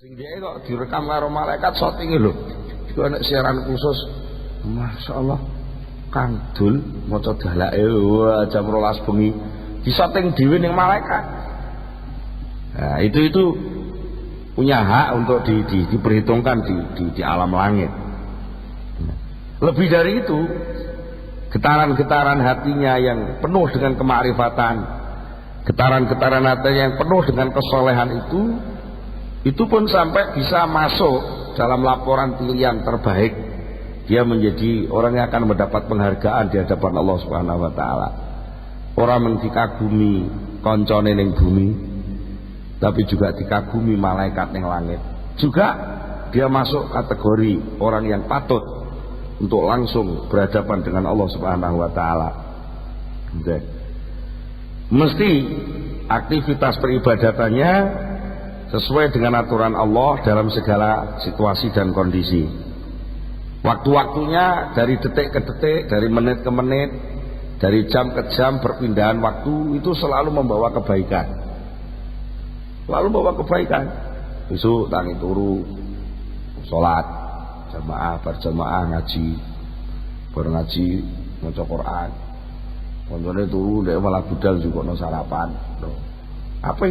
Sing dhek kok direkam karo malaikat syutinge lho. Iku ana siaran khusus. Masyaallah. Kang Dul maca dalake wah jam 12 bengi disyuting dhewe ning malaikat. Nah, itu punya hak untuk diperhitungkan di alam langit. Lebih dari itu, getaran-getaran hatinya yang penuh dengan kemakrifatan, getaran-getaran hatinya yang penuh dengan kesolehan itu pun sampai bisa masuk dalam laporan pilihan terbaik. Dia menjadi orang yang akan mendapat penghargaan di hadapan Allah Subhanahu wa taala. Orang yang dikagumi koncone ning bumi, tapi juga dikagumi malaikat ning langit. Juga dia masuk kategori orang yang patut untuk langsung berhadapan dengan Allah Subhanahu wa taala. Mesti aktivitas peribadatannya sesuai dengan aturan Allah dalam segala situasi dan kondisi. Waktu-waktunya dari detik ke detik, dari menit ke menit, dari jam ke jam, perpindahan waktu itu selalu membawa kebaikan. Selalu membawa kebaikan. Besok tangi turu, sholat, jamaah, berjamaah, ngaji, ngaji, maca Quran. Koncone turu ndek malah budal juga no sarapan. Apa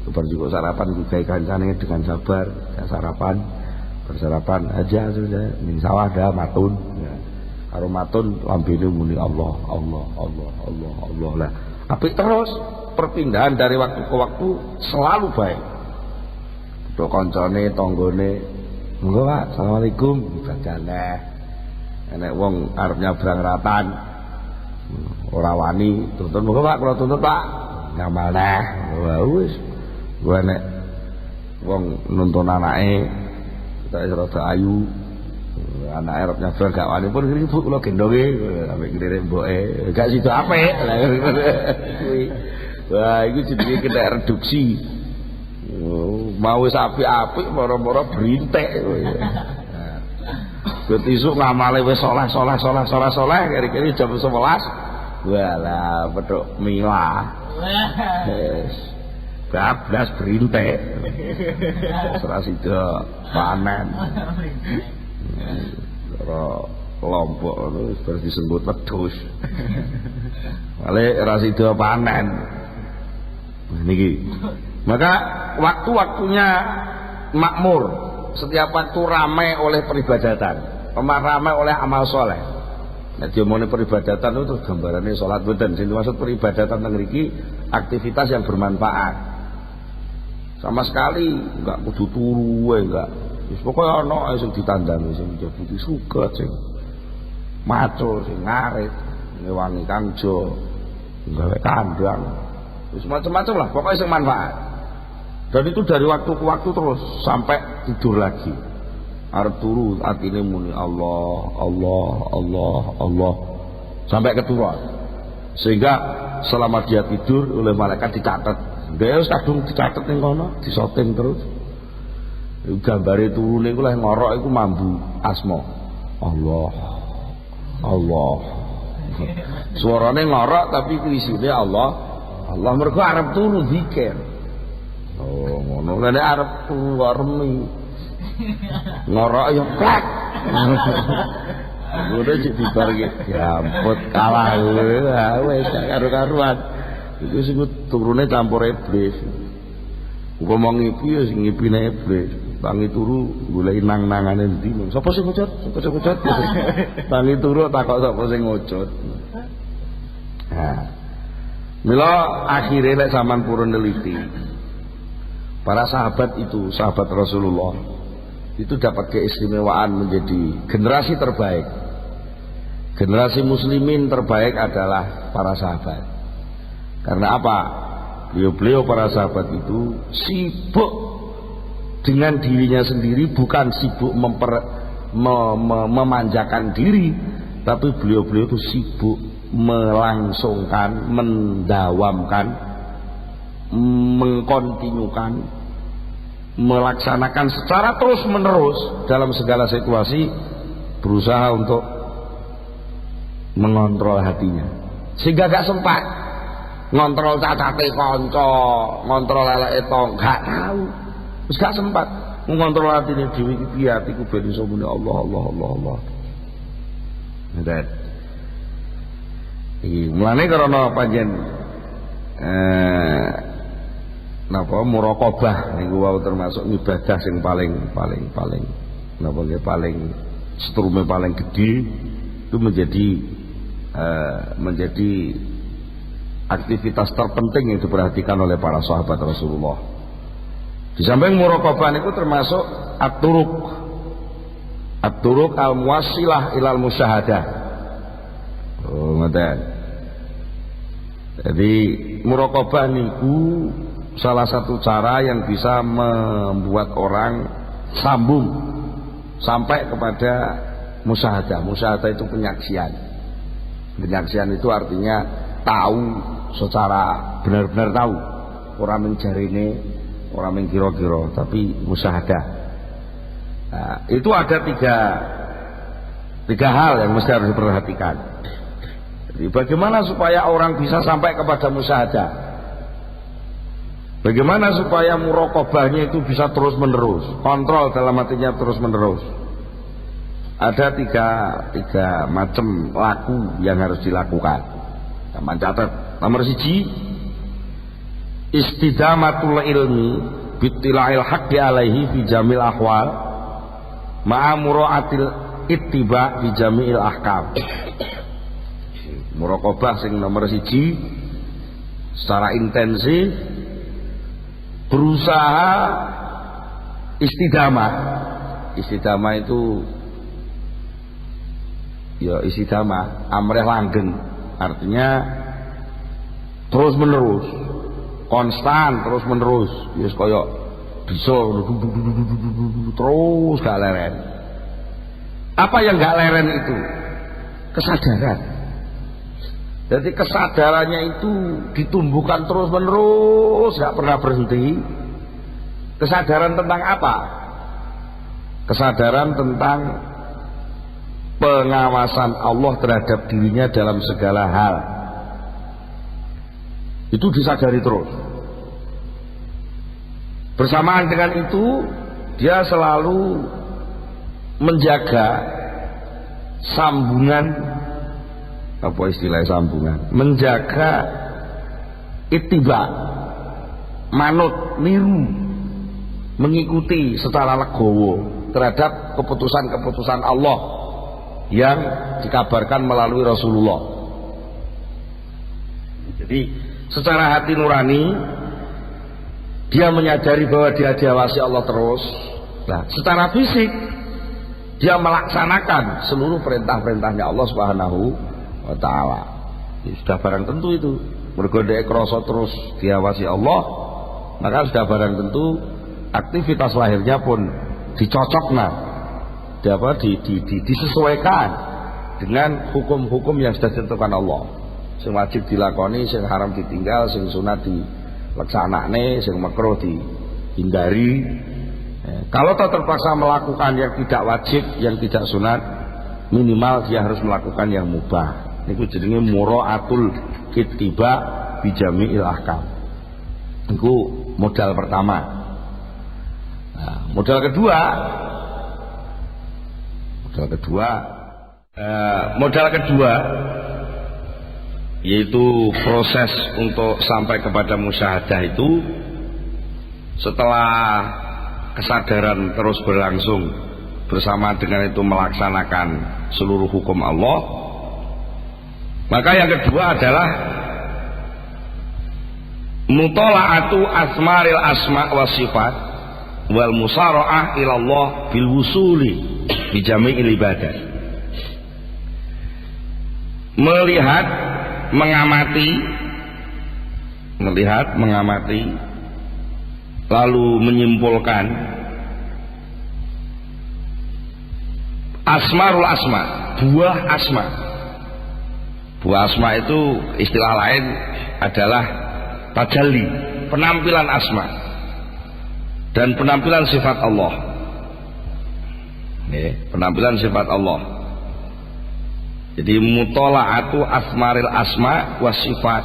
kabar juga sarapan juga kancane dengan sabar, sarapan, bersarapan aja sudah ning sawah dah matun. Ya. Karo matun lambene muni Allah, Allah, Allah, Allah, Allah lah. Apik terus perpindahan dari waktu ke waktu selalu baik. Untuk koncone, tanggane, monggo Pak, assalamualaikum, ibadahne. Enek wong arep nyabrang ratan. Ora wani, tuntun monggo Pak, kula tuntun Pak. Ngamal neh. Wah wis. Gua nek wong nuntun anake tak rada ayu, anake arep nyabrang gak wani pun ngene Bu kula gendonge ambek nglirik mboke. Gak sido apik. Wah, iku jenenge kena reduksi. Mau wis apik-apik moro-moro brintik. Nah. Isuk ngamale wis saleh kira-kira jam 11. Walah, petuk milah. Wes. Bablas berintek. Ora sida panen. Ora kelompok wis bar disebut wedhus. Wale ora sida panen. Niki. Maka waktu-waktunya makmur, setiap waktu ramai oleh peribadatan, ramai oleh amal soleh. Nah, diomongin peribadatan itu gambarannya sholat boten. Sing dimaksud peribadatan teng mriki aktivitas yang bermanfaat. Sama sekali enggak kudu turu wae enggak. Wis pokoke ana sing ditandangi sing jabuti suket sing macul sing ngarit, ngewangi kangjo, gawe kandang. Wis macam-macam lah, pokoknya sing manfaat. Dan itu dari waktu ke waktu terus sampai tidur lagi. Arep turu atine muni Allah, Allah, Allah, Allah sampai keturun. Sehingga selama dia tidur oleh malaikat dicatat. Dia wis kadung dicatat ning kono, disoting terus. Gambare turune iku leh ngorok iku mambu asma. Allah. Allah. Suarane ngorok tapi isine Allah. Allah mergo arep turu zikir. Oh, ngono lha arep turu remi. Ngorok ya plek. Udah jadi barge diamput kalah wis karo-karuan. Iku sing turune campur iblis. Engko mau ngipi ya sing ngipine iblis. Tangi turu goleki nang-nangane endi. Sapa sing ngucut? Sapa sing ngucut? Tangi turu takok sapa sing ngucut. Nah. Mila akhire lek sampean purun neliti. Para sahabat itu, sahabat Rasulullah itu dapat keistimewaan menjadi generasi terbaik. Generasi muslimin terbaik adalah para sahabat. Karena apa? Beliau para sahabat itu sibuk dengan dirinya sendiri, bukan sibuk memanjakan diri, tapi beliau itu sibuk melangsungkan, mendawamkan, mengkontinukan, melaksanakan secara terus menerus dalam segala situasi, berusaha untuk mengontrol hatinya sehingga gak sempat ngontrol cacate kanca, ngontrol eleke tong, gak tahu. Wis gak sempat ngontrol atine dhewe iki piye atiku ben iso muni Allah. Ndak. Iki mulane karena panjen napa muraqabah niku wau termasuk ibadah sing paling napa nggih paling setrume paling gede itu menjadi aktivitas terpenting yang diperhatikan oleh para sahabat Rasulullah. Di samping muraqabah niku termasuk at-turuq al-muwassilah ilal musyahadah. Oh, ngoten. Jadi muraqabah niku salah satu cara yang bisa membuat orang sambung sampai kepada musyahadah. Musyahadah itu penyaksian. Penyaksian itu artinya tahu secara benar-benar tahu. Orang menjarine, orang mengkira-kira, tapi musyahadah. Nah, itu ada tiga hal yang mesti harus diperhatikan. Jadi bagaimana supaya orang bisa sampai kepada musyahadah? Bagaimana supaya muraqabahnya itu bisa terus menerus, kontrol dalam artinya terus menerus? Ada tiga macam laku yang harus dilakukan. Sama catat. Nomor 1, istidamatul ilmi bittila'il haqqi alaihi fi jamil ahwal ma'a mura'atil ittiba bi jami'il ahkam. Muraqabah sing nomor 1, secara intensif berusaha istidamah. Istidamah itu ya istidamah amrih langgeng, artinya terus menerus, konstan, terus menerus. Yes, kaya bisa terus gak leren. Apa yang gak leren itu? Kesadaran. Jadi kesadarannya itu ditumbuhkan terus menerus, gak pernah berhenti. Kesadaran tentang apa? Kesadaran tentang pengawasan Allah terhadap dirinya dalam segala hal. Itu disadari terus. Bersamaan dengan itu, dia selalu menjaga sambungan, apa istilah sambungan, menjaga ittiba, manut, niru, mengikuti secara legowo terhadap keputusan-keputusan Allah yang dikabarkan melalui Rasulullah. Jadi secara hati nurani dia menyadari bahwa dia diawasi Allah terus. Nah, secara fisik dia melaksanakan seluruh perintah-perintahnya Allah Subhanahu wa ta'ala. Sudah barang tentu itu. Mergo dhek krasa terus diawasi Allah, maka sudah barang tentu aktivitas lahirnya pun dicocokna, disesuaikan dengan hukum-hukum yang sudah ditentukan Allah. Sing wajib dilakoni, sing haram ditinggal, sing sunat dilaksanakne, sing makruh dihindari. Kalau terpaksa melakukan yang tidak wajib, yang tidak sunat, minimal dia harus melakukan yang mubah. Niku jenenge mura'atul ittiba bi jami'il ahkam. Niku modal pertama. Nah, modal kedua yaitu proses untuk sampai kepada musyahadah itu setelah kesadaran terus berlangsung bersama dengan itu melaksanakan seluruh hukum Allah, maka yang kedua adalah mutala'atu asmaril asma wa sifat wal musara'ah ilallah bil wusuli bi jami'il ibadah. Melihat, mengamati lalu menyimpulkan asmarul asma, buah asma. Buah asma itu istilah lain adalah tajalli, penampilan asma dan penampilan sifat Allah. Penampilan sifat Allah. Jadi mutola'atu asmaril asma wa sifat.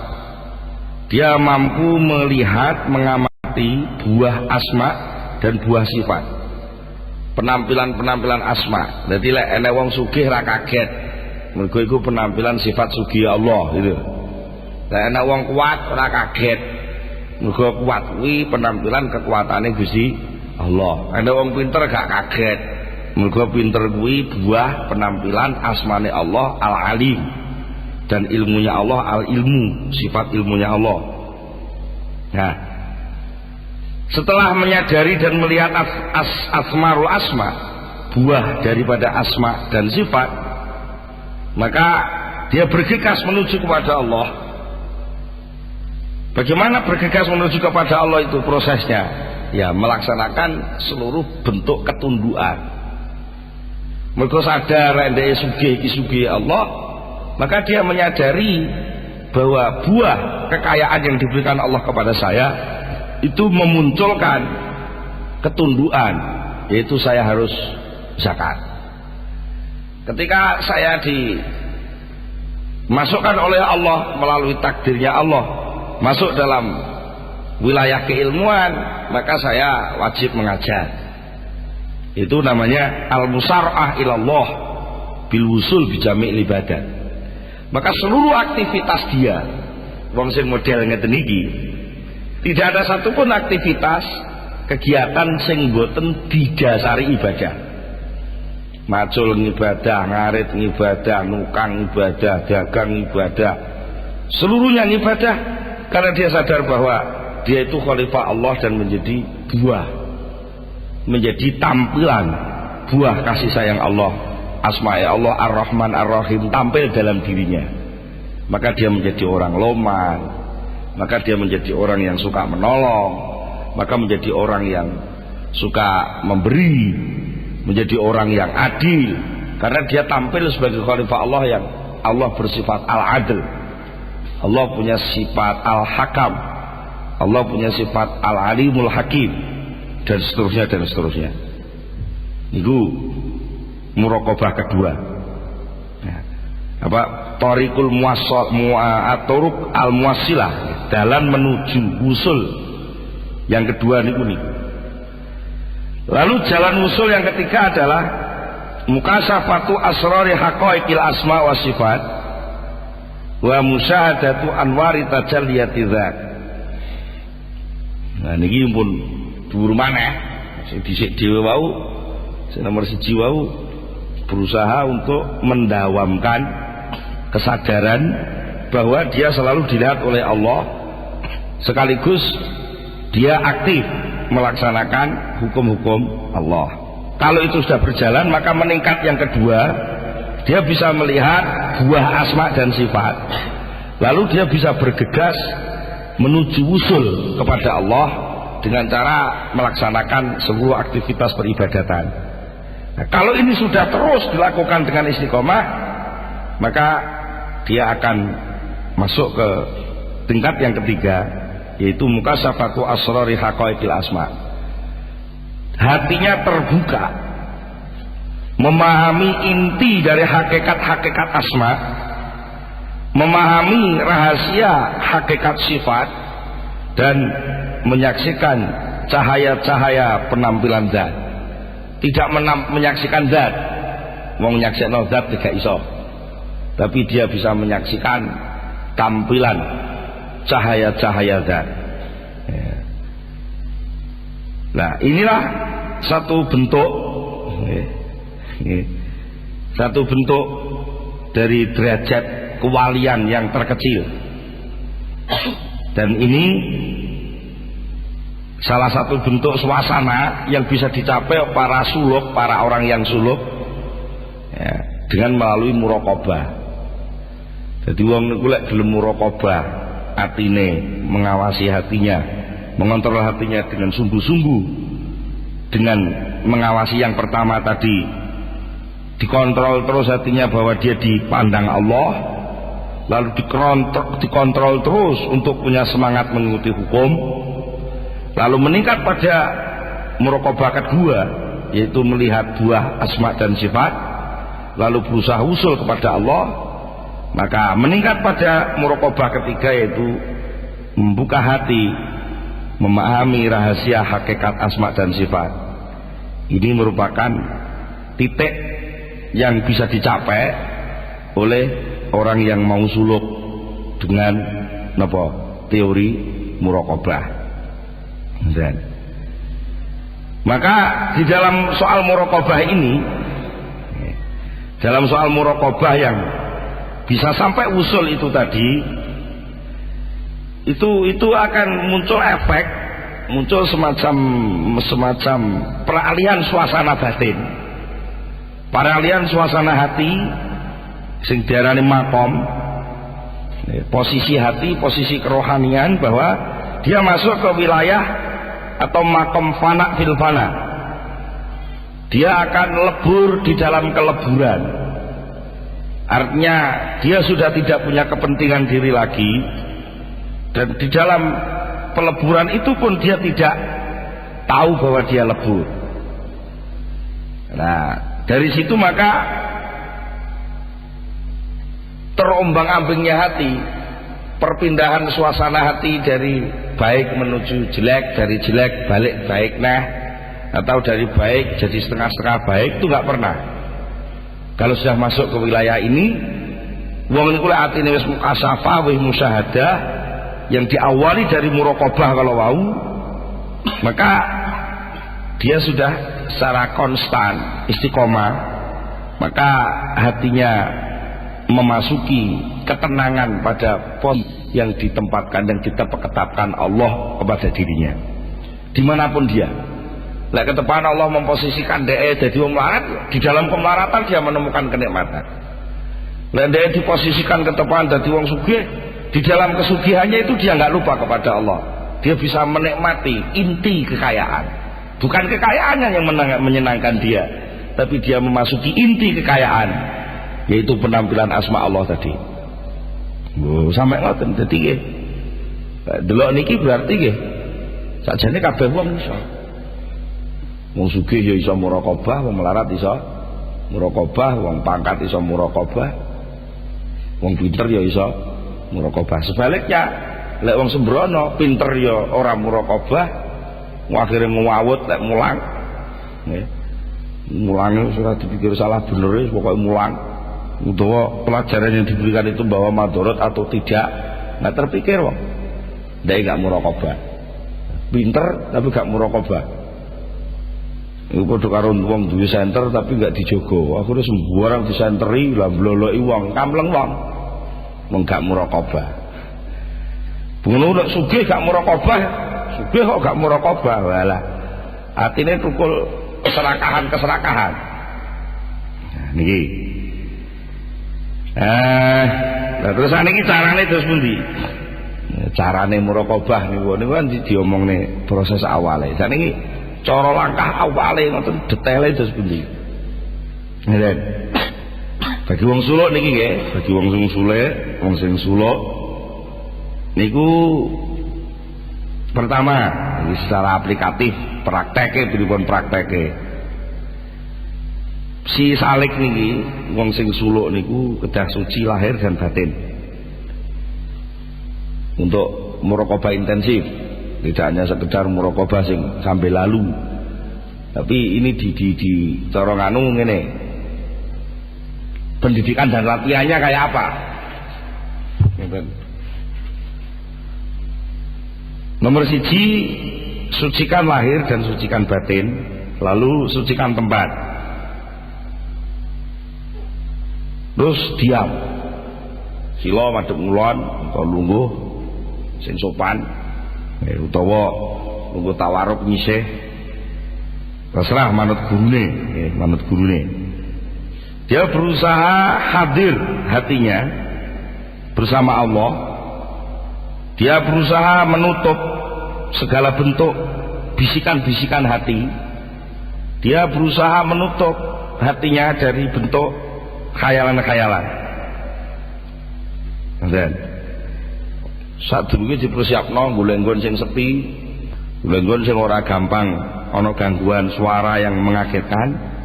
Dia mampu melihat, mengamati buah asma dan buah sifat. Penampilan asma. Dadi lek enek wong sugih ra kaget. Mergo iku penampilan sifat sugih Allah gitu. Lek enek wong kuat ora kaget. Mergo kuat kuwi penampilan kekuatane Gusti Allah. Enek wong pinter gak kaget. Mergo pinter kuwi buah penampilan asmane Allah Al-Alim, dan ilmunya Allah Al-Ilmu, sifat ilmunya Allah. Nah, setelah menyadari dan melihat asmarul asma, buah daripada asma dan sifat, maka dia bergegas menuju kepada Allah. Bagaimana bergegas menuju kepada Allah itu prosesnya? Ya, melaksanakan seluruh bentuk ketundukan. Mergo sadar ndek sugih Allah, maka dia menyadari bahwa buah kekayaan yang diberikan Allah kepada saya itu memunculkan ketundukan, yaitu saya harus zakat. Ketika saya dimasukkan oleh Allah melalui takdirnya Allah masuk dalam wilayah keilmuan, maka saya wajib mengajar. Itu namanya al-musar'ah ilallah bil wusul bi jami'il ibadah. Maka seluruh aktivitas dia, wong sing model ngeten iki, tidak ada satupun aktivitas kegiatan sing boten didasari ibadah. Macul ngibadah, ngarit ngibadah, nukang ibadah, dagang ibadah, seluruhnya ibadah, karena dia sadar bahwa dia itu khalifah Allah dan menjadi buah, menjadi tampilan buah kasih sayang Allah, asma Allah Ar-Rahman Ar-Rahim tampil dalam dirinya. Maka dia menjadi orang loman, maka dia menjadi orang yang suka menolong, maka menjadi orang yang suka memberi, menjadi orang yang adil, karena dia tampil sebagai khalifah Allah yang Allah bersifat Al-Adl. Allah punya sifat Al-Hakam, Allah punya sifat Al-Alimul Hakim, dan seterusnya dan seterusnya. Itu muraqabah kedua. Nah, apa? Thariqul muwassal mu'aturuq al-muwassilah, jalan menuju usul yang kedua niku. Lalu jalan usul yang ketiga adalah mukasafatu asrari haqaiqil asma wa sifat wa musyahadatu anwari tajalliyati dzat. Nah niki pun dhuwur maneh, sing dhisik dhewe wau, sing nomor 1 wau berusaha untuk mendawamkan kesadaran bahwa dia selalu dilihat oleh Allah, sekaligus dia aktif melaksanakan hukum-hukum Allah. Kalau itu sudah berjalan, maka meningkat yang kedua, dia bisa melihat buah asma dan sifat, lalu dia bisa bergegas menuju usul kepada Allah dengan cara melaksanakan seluruh aktivitas peribadatan. Nah, kalau ini sudah terus dilakukan dengan istiqomah, maka dia akan masuk ke tingkat yang ketiga, yaitu mukasafatu asrari haqaiqil asma. Hatinya terbuka, memahami inti dari hakikat-hakikat asma, memahami rahasia hakikat sifat, dan menyaksikan cahaya-cahaya penampilan zat. Tidak menyaksikan zat, wong nyaksino zat tidak iso, tapi dia bisa menyaksikan tampilan cahaya-cahaya zat. Nah inilah satu bentuk dari derajat kewalian yang terkecil, dan ini salah satu bentuk suasana yang bisa dicapai para suluk, para orang yang suluk, ya, dengan melalui muraqabah. Jadi wong niku lek gelem muraqabah, atine mengawasi hatinya, mengontrol hatinya dengan sungguh-sungguh, dengan mengawasi yang pertama tadi, dikontrol terus hatinya bahwa dia dipandang Allah, lalu dikontrol terus untuk punya semangat mengikuti hukum, lalu meningkat pada muraqabah kedua, yaitu melihat buah asma dan sifat, lalu berusaha usul kepada Allah, maka meningkat pada muraqabah ketiga, yaitu membuka hati memahami rahasia hakikat asma dan sifat. Ini merupakan titik yang bisa dicapai oleh orang yang mau suluk dengan teori muraqabah. Dan maka di dalam soal muraqabah ini, dalam soal muraqabah yang bisa sampai usul itu tadi, itu akan muncul efek, muncul semacam peralihan suasana batin, peralihan suasana hati, sing diarani makom, posisi hati, posisi kerohanian, bahwa dia masuk ke wilayah atau makom fana fil fana. Dia akan lebur di dalam keleburan. Artinya dia sudah tidak punya kepentingan diri lagi, dan di dalam peleburan itu pun dia tidak tahu bahwa dia lebur. Nah, dari situ maka terombang-ambingnya hati, perpindahan suasana hati dari baik menuju jelek, dari jelek balik baik, atau dari baik jadi setengah-setengah baik, itu nggak pernah. Kalau sudah masuk ke wilayah ini, wong niku lek atine wis mukasafah, wis musyahadah, yang diawali dari muraqabah kalau wau, maka dia sudah secara konstan istiqomah, maka hatinya memasuki ketenangan pada pos yang ditempatkan dan kita ketapkan Allah kepada dirinya dimanapun dia. Lek ketepan Allah memposisikan dia jadi wong melarat, di dalam kemelaratan dia menemukan kenikmatan. Lek dia diposisikan ketepan jadi wong sugih, di dalam kesugihannya itu dia nggak lupa kepada Allah. Dia bisa menikmati inti kekayaan, bukan kekayaannya yang menyenangkan dia, tapi dia memasuki inti kekayaan, yaitu penampilan asma Allah tadi. Sampai ngoten dadi nggih. Delok niki berarti nggih sakjane kabeh wong iso. Wong sugih ya iso muraqabah, wong melarat iso muraqabah, wong pangkat iso muraqabah, wong pinter ya iso muraqabah. Sebaliknya lek wong sembrono pinter ya ora muraqabah, akhire ngawut lek mulang. Nggih. Mulange ora dipikir salah bener wis pokoke mulang. Utawa pelajaran yang diberikan itu bahwa madorot atau tidak nggak terpikir wong. Dia nggak muraqabah. Pinter tapi nggak muraqabah. Iku padha karo wong duwe senter tapi nggak dijogo. Akhire sembarang disenteri lah mloloki wong, kamleng wong. Wong gak muraqabah. Ngono nek sugih gak muraqabah, sugih kok gak muraqabah. Walah. Atine tukul keserakahan. Nah, niki. Terus niki carane terus pundi? Carane muraqabah niku kan diomongne proses awale. Saniki cara langkah awale ngoten detaile terus pundi. Ngeten. Bagi wong suluk niki nggih, bagi wong sing suluk niku pertama secara aplikatif prakteke pripun prakteke. Si salik niki wong sing suluk niku kedah suci lahir dan batin. Untuk muraqabah intensif, tidak hanya sekedar muraqabah sing sampai lalu, tapi ini di cara nganu ngene. Pendidikan dan latihannya kayak apa? Nomor 1, sucikan lahir dan sucikan batin, lalu sucikan tempat. Terus diam, sila madhep ngulon atau lungguh sing sopan, utawa lungguh tawaruk nyisih, terserah manut gurune. Dia berusaha hadir hatinya bersama Allah. Dia berusaha menutup segala bentuk bisikan-bisikan hati. Dia berusaha menutup hatinya dari bentuk khayalan-khayalan. Dan sadurunge dipersiapno golek nggon sing sepi, golek nggon sing ora gampang ana gangguan suara yang mengagetkan.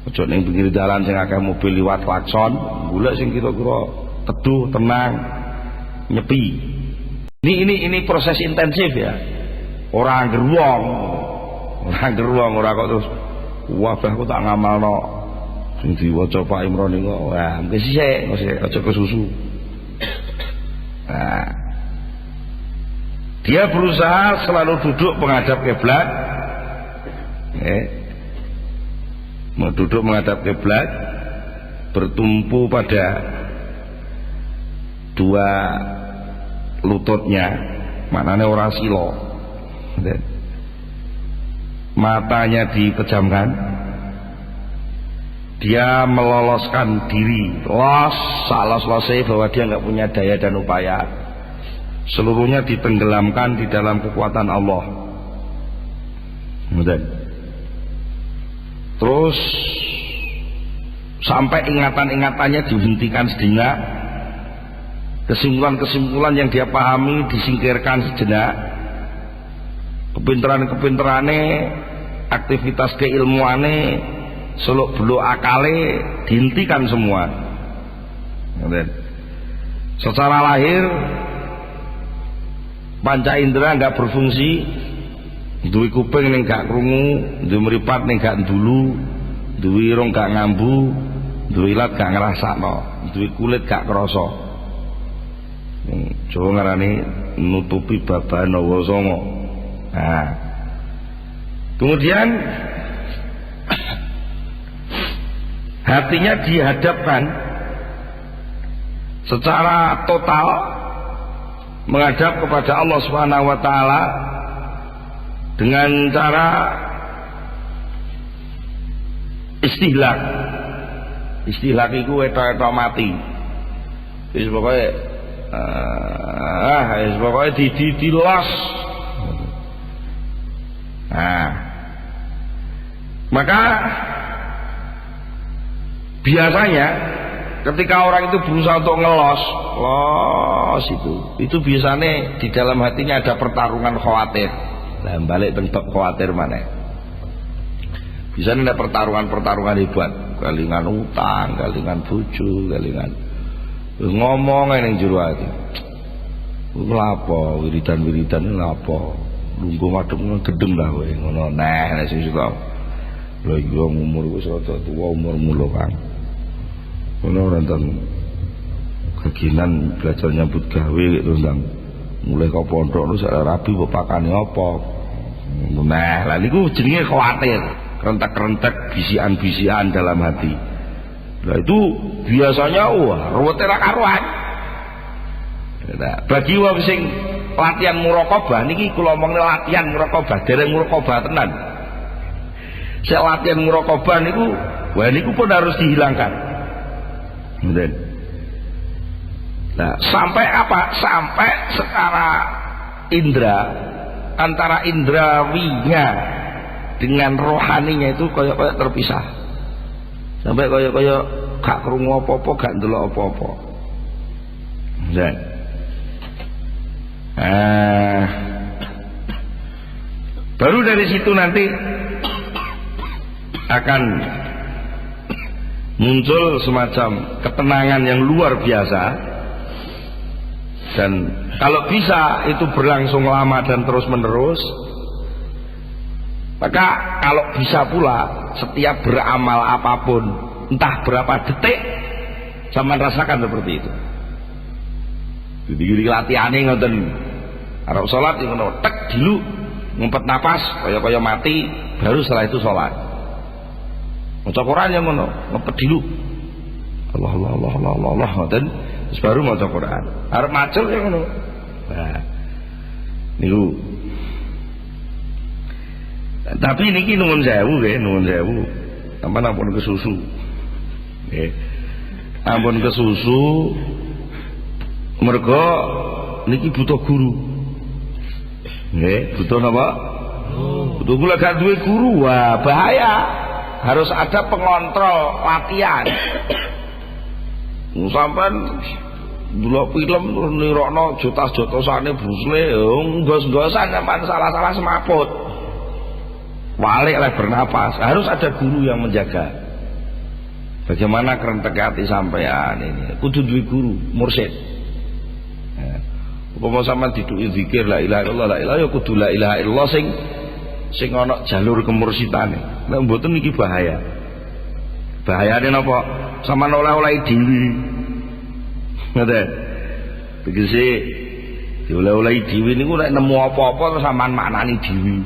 Ojo ning pinggir dalan sing akeh mobil liwat klakson, golek sing kira-kira teduh, tenang, nyepi. Ini proses intensif ya. Ora geruwong. Ora kok terus wabah aku tak ngamalno sing diwaca Pak Imron niku. Wah, mungkin sisik aja kesusu. Nah, dia berusaha selalu duduk menghadap kiblat. Duduk menghadap kiblat, bertumpu pada dua lututnya, maknanya orang silo. Matanya dipejamkan, dia meloloskan diri, salos-losnya bahwa dia nggak punya daya dan upaya. Seluruhnya ditenggelamkan di dalam kekuatan Allah. Terus sampai ingatan-ingatannya dihentikan sejenak, kesimpulan-kesimpulan yang dia pahami disingkirkan sejenak, kepinteran-kepinterane, aktivitas keilmuane, seluk-beluk akale dihentikan semua. Secara lahir panca indera nggak berfungsi, duwe kuping ning gak krungu, duwe mripat ning gak ndulu, duwe irung gak ngambu, duwe ilat gak ngrasakno, duwe kulit gak krasa. Jawa ngarani nutupi babahan hawa sanga. Nah, kemudian hatinya dihadapkan secara total menghadap kepada Allah Subhanahu wa taala dengan cara istihlak. Istihlak itu etok-etok mati. Wis pokoke dilos. Nah, maka biasanya ketika orang itu berusaha untuk ngelos itu biasanya di dalam hatinya ada pertarungan khawatir. Nah, balik bentuk khawatir mana? Biasanya ada pertarungan hebat, kalingan utang, kalingan bojo, kalingan ngomong yang jero ati. Lapo wiridan-wiridan lapo? Lungguh madhep gedeng lah kowe ngono. Nah, sing suka. Lha iya umur wis rada tuwa umurmu lho Kang. Ono ora enten keginan belajar nyambut gawe gitu ndang. Mulai kok pondok lu sak rabi mbok pakane apa. Nah, lha niku jenenge khawatir, rentek-rentek bisikan-bisikan dalam hati. Lah itu biasanya ruwete ra karuan. Nah, bagi wong sing latihan muraqabah niki kula omongne latihan muraqabah, dereng muraqabah tenan. Sek latihan muraqabah niku, wah niku pun harus dihilangkan. Kemudian, nah, sampai apa? Sampai secara indera, antara indrawinya dengan rohaninya itu koyok-koyok terpisah. Sampai koyok-koyok gak krungu apa-apa, gak ndelok apa-apa. Kemudian, baru dari situ nanti akan muncul semacam ketenangan yang luar biasa, dan kalau bisa itu berlangsung lama dan terus menerus. Maka kalau bisa pula setiap beramal apapun, entah berapa detik, sama rasakan seperti itu. Jadi latihannya ngoten, arep sholat ngono, tek dulu ngumpet napas, kaya mati, baru setelah itu sholat. Maca Quran yang ngono, ngumpet dulu, Allah ngoten, terus baru maca Quran. Arep macul yang ngono. Nah, niku. Tapi niki nuwun sewu nggih, nuwun sewu. Sampeyan ampun kesusu. Nggih. Ampun kesusu. Mergo niki butuh guru. Nggih, butuh napa? Butuh kula gak duwe guru, wah bahaya. Harus ada pengontrol latihan. Sampeyan delok film terus nirokno jotos-jotosane Bruce ngos-ngosan sampeyan salah-salah semaput. Balik lah bernapas, harus ada guru yang menjaga. Bagaimana kerentek hati sampean ini, kudu duwe guru, mursyid. Upama sampean diduki zikir la ilaha illallah la ilaha ya kudu la ilaha illallah sing ana jalur kemursyidane. Nek mboten iki bahaya. Bahayane napa? Sampeyan oleh-oleh dhewe. Ngoten. Tegese dioleh-oleh dhewe niku nek nemu apa-apa terus sampean maknani dhewe.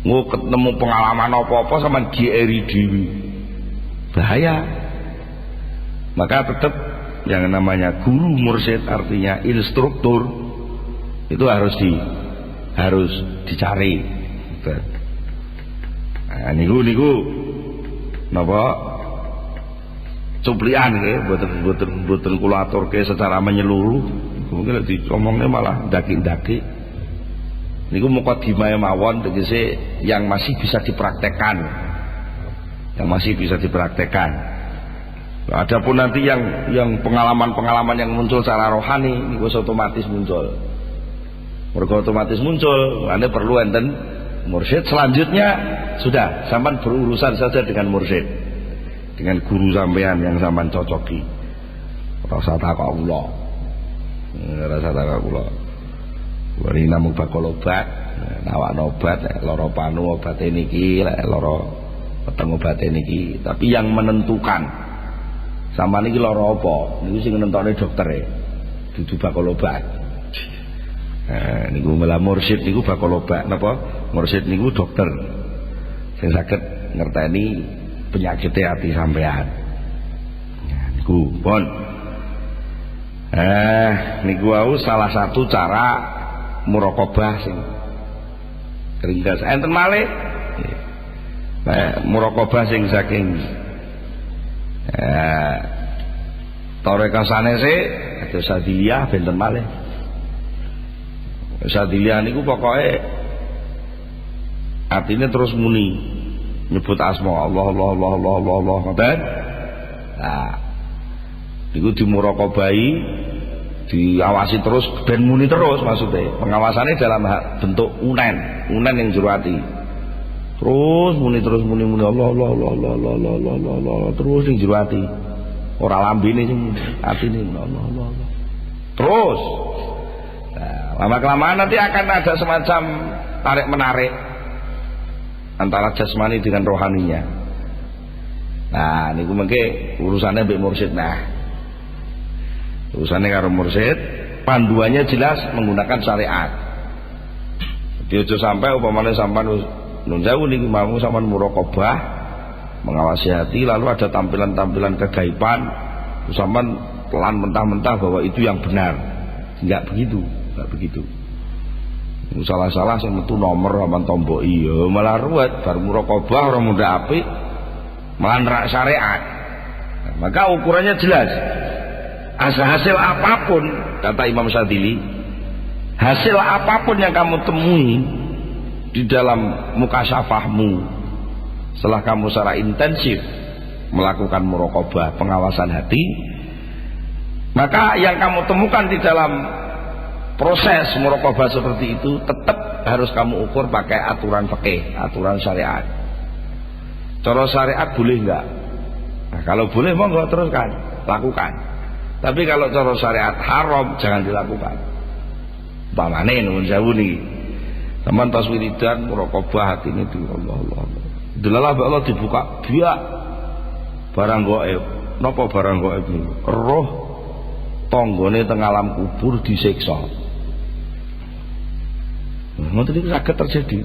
Engko ketemu pengalaman apa-apa sampean GRI dhewe. Bahaya. Maka tetap yang namanya guru mursyid artinya instruktur itu harus dicari. Nah, niku napa cuplian nggih mboten kula aturke secara menyeluruh. Mungkin diomongnya malah daki-daki. Niku mukadimah mawon tegese yang masih bisa dipraktekkan. Adapun nanti yang pengalaman-pengalaman yang muncul secara rohani niku otomatis muncul. Mergo otomatis muncul, Anda perlu enten mursyid. Selanjutnya sudah sampean berurusan saja dengan mursyid. Dengan guru sampean yang sampean cocoki. Rasa takok kula. Wari namung bakal obat, nawakno obat, lara panu obate niki, lara peteng obate niki. Tapi yang menentukan sampean iki lara apa, niku sing nentokne doktere. Dudu bakal obat. Niku malah mursyid niku bakal obat napa? Mursyid niku dokter. Sing saged ngerteni penyakit hati sampean. Niku pun. Niku wau salah satu cara muraqabah sing ringkas. Enten malih muraqabah sing saking Toreka sanese ada Sadiliyah benten malih. Sadiliyah niku pokoke artinya terus muni nyebut asma Allah ngoten. Nah, niku dimuraqabahi, diawasi terus ben muni terus maksudnya. Pengawasannya dalam bentuk unen yang jero ati. Terus muni Allah terus ning jero ati. Ora lambene sing atine Allah. Terus. Nah, lama-kelamaan nanti akan ada semacam tarik-menarik antara jasmani dengan rohaninya. Nah, niku mengke urusannya mbek mursyid. Nah, urusannya karo mursyid, panduannya jelas menggunakan syariat. Jadi aja sampai upamane sampean nun jauh niku mau sampean muraqabah, mengawasi hati lalu ada tampilan-tampilan kegaiban, sampean pelan mentah-mentah bahwa itu yang benar. Enggak begitu. Salah-salah sing metu nomor sampean tombok iya malah ruwet bar muraqabah ora mundhak apik malah nerak syariat. Nah, maka ukurannya jelas. Hasil apapun kata Imam Syadzili, hasil apapun yang kamu temui di dalam mukasyafahmu setelah kamu secara intensif melakukan muraqabah pengawasan hati, maka yang kamu temukan di dalam proses muraqabah seperti itu tetap harus kamu ukur pakai aturan fikih, aturan syariat. Cara syariat boleh enggak? Nah, kalau boleh monggo teruskan, lakukan. Tapi kalau cara syariat haram jangan dilakukan. Umpamane nuwun sewu niki. Sampeyan pas wiridan muraqabah hatine di Allah. Delalah Allah dibuka biak barang gaib. Napa barang gaib niku? Roh tanggane teng alam kubur disiksa. Ngoten iki saged terjadi.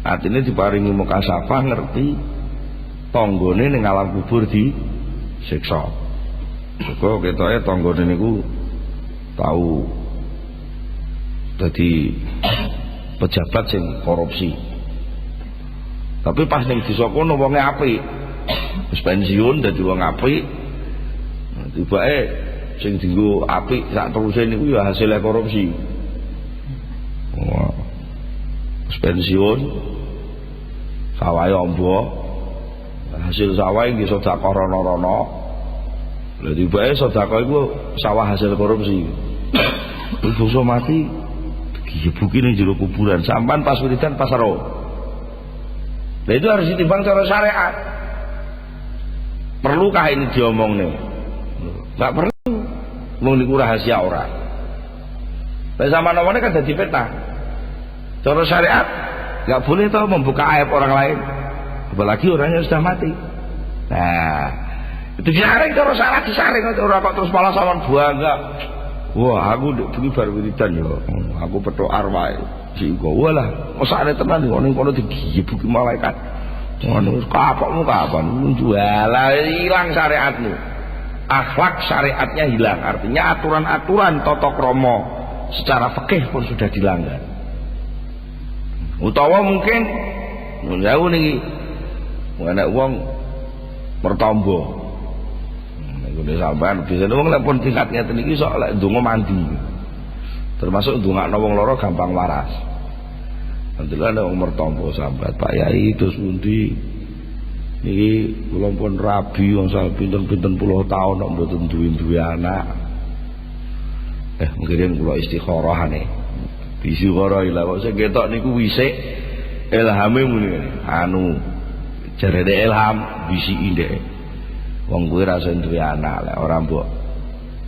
Artinya diparingi mukasyafah ngerti tanggane ning alam kubur disiksa. Kok ketoke tanggane niku tahu dadi pejabat sing korupsi. Tapi pas ning desa kono wonge apik. Wis pensiun dadi wong apik. Tibake sing dienggo apik sak teruse niku ya hasilnya korupsi. Wah. Wis pensiun sawahe ombo. Hasil sawahe nggih sedekah rono-rono. Lha tibake sedekah iku sawah hasil korupsi. Bungsu mati digebuki ning jero kuburan. Sampan pas wiridan pas ro. Nah itu harus ditimbang cara syariat. Perlukah ini diomongne? Enggak perlu. Mung niku rahasia ora. Lah zaman awalnya kan jadi fitnah. Cara syariat nggak boleh tuh membuka aib orang lain, apalagi orangnya sudah mati. Nah, itu disaring cara salah disaring orang kok terus malah sama bangga. Wah, aku iki bar wiridan yo. Aku petuk arwah. Si iku walah, mosake tenan ning kono digibuki malaikat. Ngono kapokmu kapan jualah hilang syariatmu. Akhlak syariatnya hilang, artinya aturan-aturan tata krama secara fikih pun sudah dilanggar. Utawa mungkin jauh niki ana wong mertamba. Nek sampean biasane wong lek pun tingkat ngeten iki sok lek ndonga mandi. Termasuk ndongakno wong lara gampang waras. Alhamdulillah ana wong mertamba sambat Pak Yai terus pundi niki kula pun rabi wong sak pinten-pinten puluh taun kok mboten duwe anak. Mungkin kula istikharahane. Istikharah ila kok sing ketok niku wisik ilhame muni anu jarene ilham bisiki ndek. Wong kuwi ra iso duwe anak lek ora mbok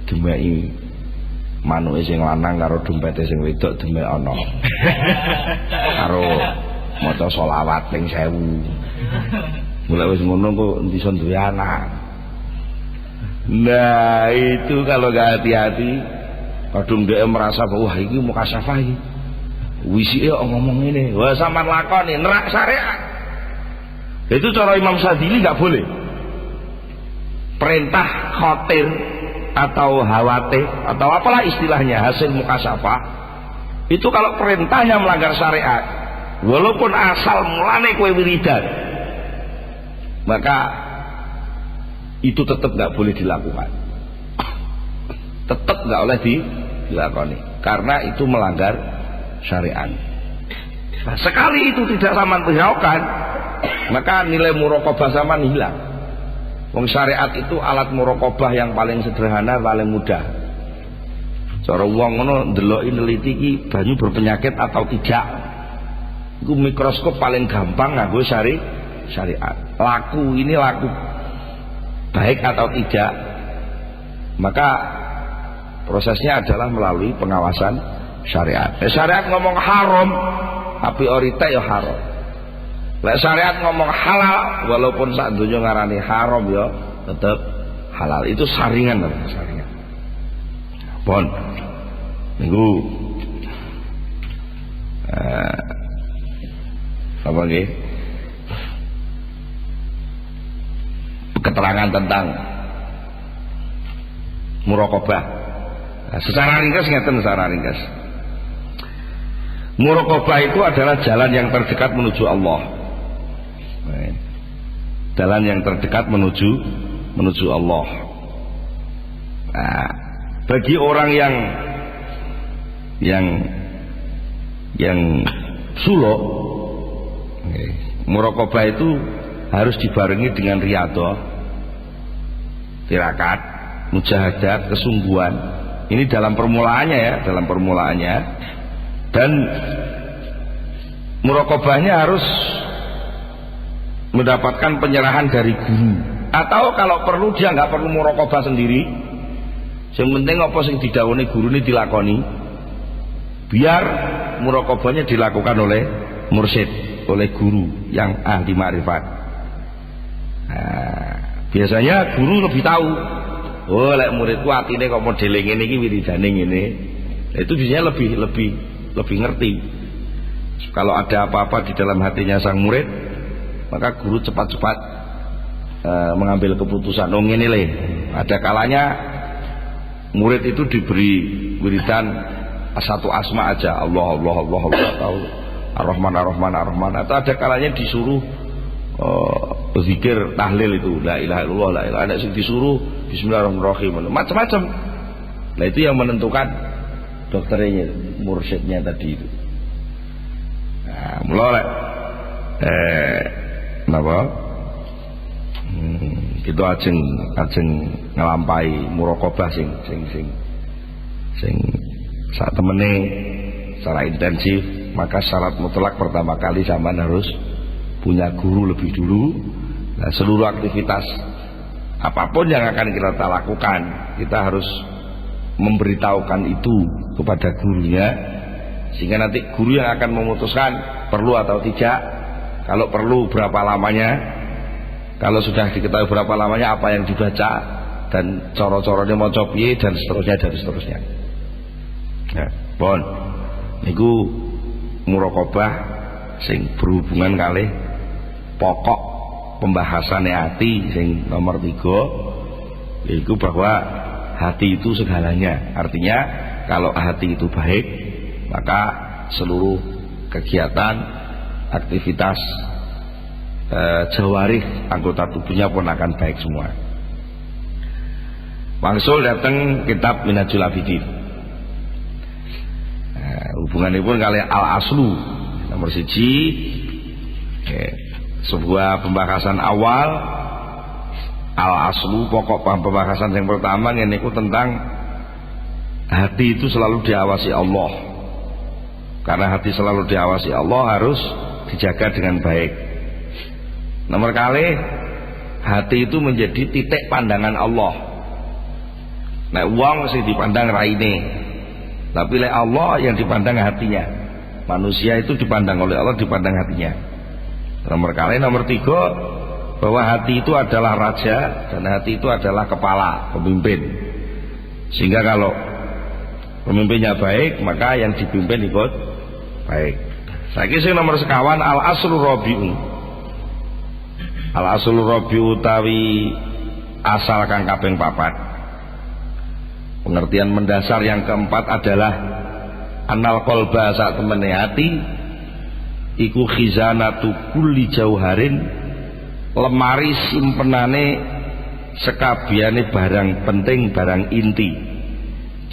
demeki manuke sing lanang karo dompete sing wedok demek ana. Karo maca selawat ping 1000. Mulai wis ngono kok iso duwe anak. Nah, itu kalau gak hati-hati kadung dia merasa bahwa wah iki mukasyafah iki. Wisike kok ngomong ngene. Wah sampean lakoni nerak syariat. Itu cara Imam Syadzili enggak boleh. Perintah khotir atau hawate atau apalah istilahnya hasil mukasyafah itu kalau perintahnya melanggar syariat walaupun asal mulane kowe wiridan maka itu tetap nggak boleh dilakukan, tetap nggak boleh dilakoni karena itu melanggar syariat. Nah, sekali itu tidak sampean hiraukan maka nilai muraqabah sampean hilang. Wong syariat itu alat muraqabah yang paling sederhana, paling mudah. Cara wong ngono ndeloki neliti iki banyu berpenyakit atau tidak. Iku mikroskop paling gampang nganggo syariat. Laku ini laku baik atau tidak. Maka prosesnya adalah melalui pengawasan syariat. Syariat ngomong haram, tapi orite ya haram. Lek syariat ngomong halal walaupun sak donya ngarani haram ya tetap halal. Itu saringan namanya saringan. Pon minggu apa nggih? Keterangan tentang muraqabah. Nah, secara ringkas ngeten secara ringkas. Muraqabah itu adalah jalan yang terdekat menuju Allah. Jalan yang terdekat menuju Allah. Nah, bagi orang yang suluk, muraqabah itu harus dibarengi dengan riyadhah, tirakat, mujahadah, kesungguhan. Ini dalam permulaannya ya, dalam permulaannya. Dan muraqabahnya harus mendapatkan penyerahan dari guru, atau kalau perlu dia nggak perlu muraqabah sendiri. Yang penting apa sing didhawuhi guru ini dilakoni, biar muraqabahnya dilakukan oleh mursyid, oleh guru yang ahli ma'rifat. Nah, biasanya guru lebih tahu. Oh, lek muridku atine kok modele ngene iki wiridane ngene. Itu biasanya lebih ngerti. Kalau ada apa-apa di dalam hatinya sang murid, maka guru cepat-cepat mengambil keputusan. Oh ngene le. Ada kalanya murid itu diberi wiridan satu asma aja, Allah tahu Ar-Rahman Ar-Rahman. Atau ada kalanya disuruh zikir tahlil itu la ilaha illallah la ilaha. Ada disuruh bismillahirrahmanirrahim. Macam-macam. Nah itu yang menentukan dokternya, mursyidnya tadi itu. Nah, mulai napa kita ajeng ngelampai muraqabah sing saat temene secara intensif. Maka syarat mutlak pertama kali zaman harus punya guru lebih dulu. Nah, seluruh aktivitas apapun yang akan kita lakukan kita harus memberitahukan itu kepada gurunya, sehingga nanti guru yang akan memutuskan perlu atau tidak. Kalau perlu berapa lamanya, kalau sudah diketahui berapa lamanya, apa yang dibaca dan coro-corone maca piye dan seterusnya. Nah, pon niku muraqabah sing berhubungan kalih pokok pembahasannya hati sing nomor 3, yaitu bahwa hati itu segalanya. Artinya kalau hati itu baik, maka seluruh kegiatan, aktivitas jawarih anggota tubuhnya pun akan baik semua. Wangsul datang kitab Minhajul Abidin. Hubungannya pun kali al-aslu nomor 1, sebuah pembahasan awal. Al-aslu pokok pembahasan yang pertama ini tentang hati itu selalu diawasi Allah. Karena hati selalu diawasi Allah harus dijaga dengan baik. Nomor kali, hati itu menjadi titik pandangan Allah. Nek wong sing dipandang raine, tapi oleh Allah yang dipandang hatinya. Manusia itu dipandang oleh Allah, dipandang hatinya. Nomor 3, bahwa hati itu adalah raja dan hati itu adalah kepala, pemimpin. Sehingga kalau pemimpinnya baik, maka yang dipimpin ikut baik. Saiki sing nomor sekawan al-aslu rabi'u. Al-aslu rabi'u utawi asal kang kaping 4. Pengertian mendasar yang keempat adalah anal qalba sak temene hati iku khizanatu kulli jauharin, lemari simpenane sekabiane barang penting, barang inti,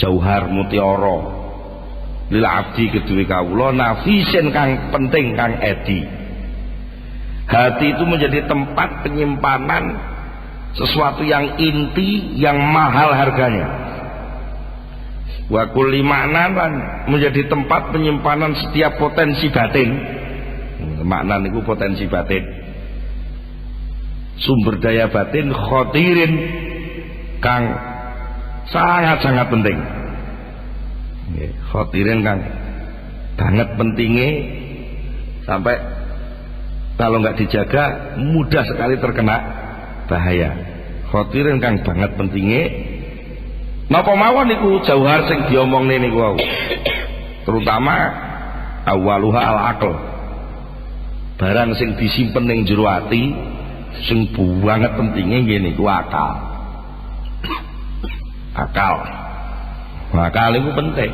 jauhar mutiara lil abdi kedue kawula nafisen kang penting kang edi. Hati itu menjadi tempat penyimpanan sesuatu yang inti, yang mahal harganya. Wa kulli maknan menjadi tempat penyimpanan setiap potensi batin. Makna niku potensi batin, sumber daya batin khotirin kang sangat penting. Khotirin kang banget pentingnya, sampai kalau nggak dijaga mudah sekali terkena bahaya. Khotirin kang banget pentingnya. Napa mawon niku jauhar sing diomongne niku wau. Terutama awaluha al-aql. Barang sing disimpen ning jero ati sing banget pentingnya nggih niku akal. Akal itu penting.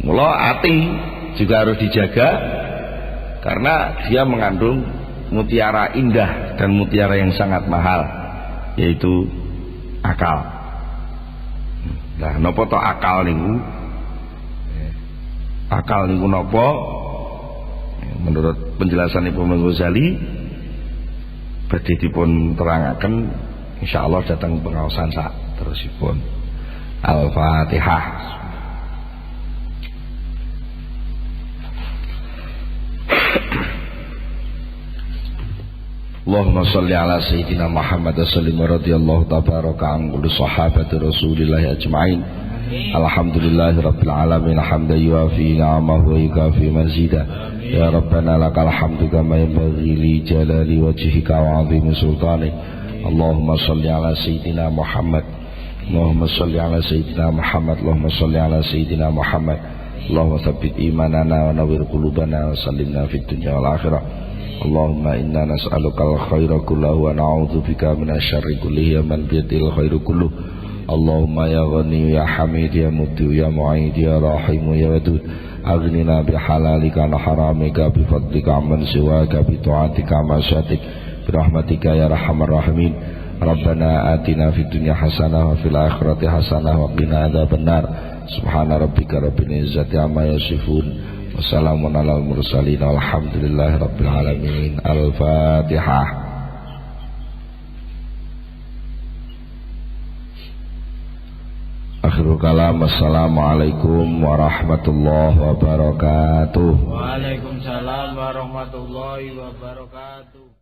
Mula ati juga harus dijaga karena dia mengandung mutiara indah dan mutiara yang sangat mahal, yaitu akal. Nah, napa to akal niku? Akal niku napa? Menurut penjelasan Imam Ghazali badhe dipun terangaken insyaallah datang pengaosan sak terusipun. Al-Fatihah. Allahumma salli ala sayyidina Muhammad sallim radhiyallahu tabaraka an kulli sahabati Rasulillah ajma'in. Alhamdulillahi rabbil alamin hamdan yuafi ni'amahu wa yukafi mazida. Ya Rabbana lakal hamdu kama yanbaghi li jalali wajhika wa 'azimi sultanik. Allahumma salli ala sayyidina Muhammad. Allahumma salli ala sayyidina Muhammad. Allahumma salli ala sayyidina Muhammad. Allahumma tsabbit imanana wa nawwir qulubana wa sallimna fid dunya wal akhirah. Allahumma inna nas'aluka al-khaira kullahu wa na'udzu bika minasyarri kullihi man biyadil khairu kulluh. Allahumma ya ghani ya hamid ya mubdi ya mu'id ya rahim ya wadud aghnina bi halalika wa haramika bi fadlika amman siwaka bi ta'atika ma syatik bi rahmatika ya arhamar rahimin. Rabbana atina fid dunya hasanah wa fil akhirati hasanah wa qina adzabannar. Subhana rabbika rabbil izzati amma yasifun. Wassalamun ala mursalin walhamdulillahi rabbil alamin. Al-Fatihah. Akhirul kalam. Assalamualaikum warahmatullahi wabarakatuh. Waalaikumsalam warahmatullahi wabarakatuh.